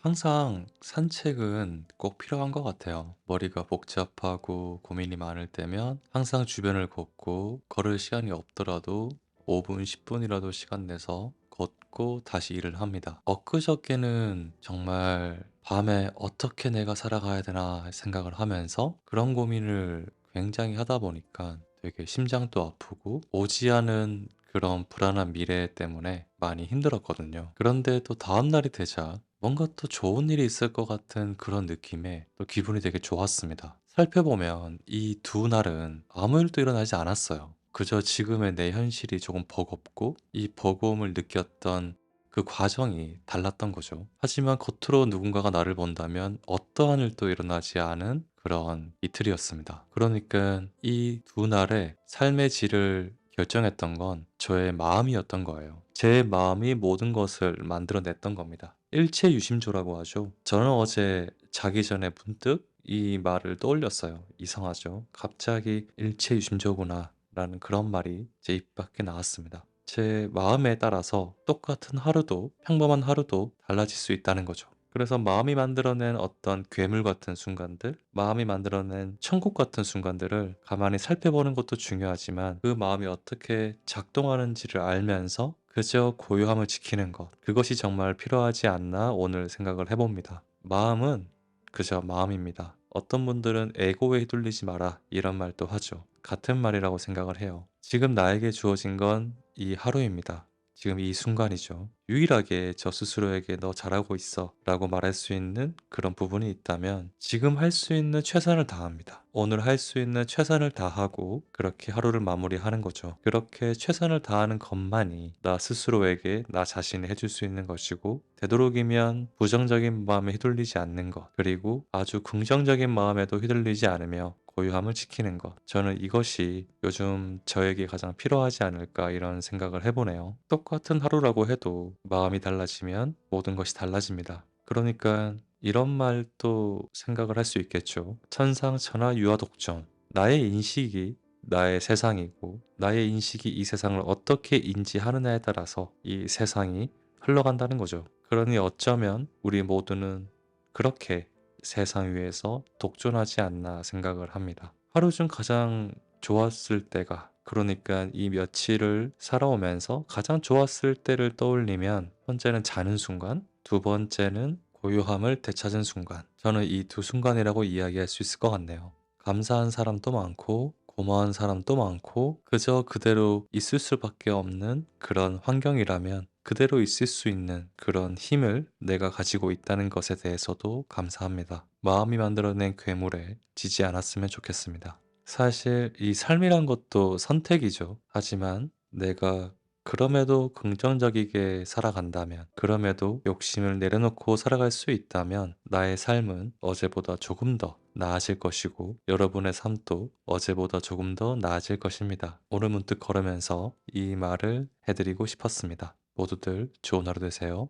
항상 산책은 꼭 필요한 것 같아요. 머리가 복잡하고 고민이 많을 때면 항상 주변을 걷고 걸을 시간이 없더라도 5분, 10분이라도 시간 내서 걷고 다시 일을 합니다. 엊그저께는 정말 밤에 어떻게 내가 살아가야 되나 생각을 하면서 그런 고민을 굉장히 하다 보니까 되게 심장도 아프고 오지 않은 그런 불안한 미래 때문에 많이 힘들었거든요. 그런데 또 다음날이 되자 뭔가 또 좋은 일이 있을 것 같은 그런 느낌에 또 기분이 되게 좋았습니다. 살펴보면 이 두 날은 아무 일도 일어나지 않았어요. 그저 지금의 내 현실이 조금 버겁고 이 버거움을 느꼈던 그 과정이 달랐던 거죠. 하지만 겉으로 누군가가 나를 본다면 어떠한 일도 일어나지 않은 그런 이틀이었습니다. 그러니까 이 두 날의 삶의 질을 결정했던 건 저의 마음이었던 거예요. 제 마음이 모든 것을 만들어냈던 겁니다. 일체유심조라고 하죠. 저는 어제 자기 전에 문득 이 말을 떠올렸어요. 이상하죠. 갑자기 일체유심조구나 라는 그런 말이 제 입 밖에 나왔습니다. 제 마음에 따라서 똑같은 하루도 평범한 하루도 달라질 수 있다는 거죠. 그래서 마음이 만들어낸 어떤 괴물 같은 순간들, 마음이 만들어낸 천국 같은 순간들을 가만히 살펴보는 것도 중요하지만 그 마음이 어떻게 작동하는지를 알면서 그저 고요함을 지키는 것, 그것이 정말 필요하지 않나 오늘 생각을 해봅니다. 마음은 그저 마음입니다. 어떤 분들은 에고에 휘둘리지 마라 이런 말도 하죠. 같은 말이라고 생각을 해요. 지금 나에게 주어진 건 이 하루입니다. 지금 이 순간이죠. 유일하게 저 스스로에게 너 잘하고 있어 라고 말할 수 있는 그런 부분이 있다면 지금 할 수 있는 최선을 다합니다. 오늘 할 수 있는 최선을 다하고 그렇게 하루를 마무리하는 거죠. 그렇게 최선을 다하는 것만이 나 스스로에게 나 자신이 해줄 수 있는 것이고 되도록이면 부정적인 마음에 휘둘리지 않는 것 그리고 아주 긍정적인 마음에도 휘둘리지 않으며 고요함을 지키는 것. 저는 이것이 요즘 저에게 가장 필요하지 않을까 이런 생각을 해보네요. 똑같은 하루라고 해도 마음이 달라지면 모든 것이 달라집니다. 그러니까 이런 말도 생각을 할 수 있겠죠. 천상천하 유아독존. 나의 인식이 나의 세상이고 나의 인식이 이 세상을 어떻게 인지하느냐에 따라서 이 세상이 흘러간다는 거죠. 그러니 어쩌면 우리 모두는 그렇게 세상 위에서 독존하지 않나 생각을 합니다. 하루 중 가장 좋았을 때가 그러니까 이 며칠을 살아오면서 가장 좋았을 때를 떠올리면 첫째는 자는 순간, 두 번째는 고요함을 되찾은 순간. 저는 이 두 순간이라고 이야기할 수 있을 것 같네요. 감사한 사람도 많고 고마운 사람도 많고 그저 그대로 있을 수밖에 없는 그런 환경이라면 그대로 있을 수 있는 그런 힘을 내가 가지고 있다는 것에 대해서도 감사합니다. 마음이 만들어낸 괴물에 지지 않았으면 좋겠습니다. 사실 이 삶이란 것도 선택이죠. 하지만 내가 그럼에도 긍정적이게 살아간다면, 그럼에도 욕심을 내려놓고 살아갈 수 있다면, 나의 삶은 어제보다 조금 더 나아질 것이고, 여러분의 삶도 어제보다 조금 더 나아질 것입니다. 오늘 문득 걸으면서 이 말을 해드리고 싶었습니다. 모두들 좋은 하루 되세요.